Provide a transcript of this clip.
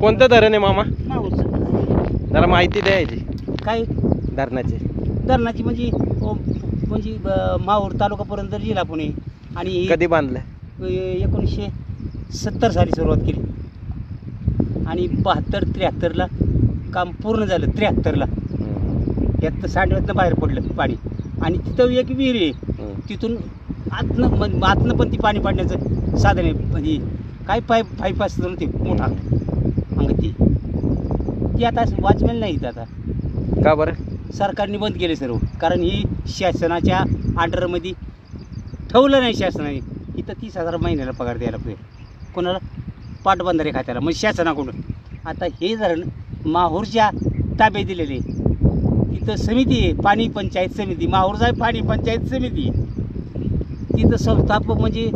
कोणतं धरण आहे मामा? माहूरचं. जरा माहिती द्यायची काय धरणाची. धरणाची म्हणजे माहूर तालुकापर्यंत जिल्हा पुणे आणि कधी बांधलं? 1970 साली सुरुवात केली आणि 72-73ला काम पूर्ण झालं. 73ला यात सांडव्यातनं बाहेर पडलं पाणी आणि तिथं एक विहीर आहे. तिथून आतनं पण ती पाणी पाडण्याचं साधन आहे. म्हणजे काय पाईप असतं ना ते मोठा अंग ती आता वाचमेल नाही इथं आता. का बरं? सरकारने बंद केले सर्व. कारण ही शासनाच्या अंडरमध्ये ठेवलं नाही शासनाने. इथं 30,000 महिन्याला पगार द्यायला पाहिजे कोणाला? पाटबंधारे खात्याला, म्हणजे शासनाकडून. आता हे धरण माहूरच्या ताब्यात दिलेले. तिथं समिती आहे, पाणी पंचायत समिती. माहूरचा पाणी पंचायत समिती. तिथं संस्थापक म्हणजे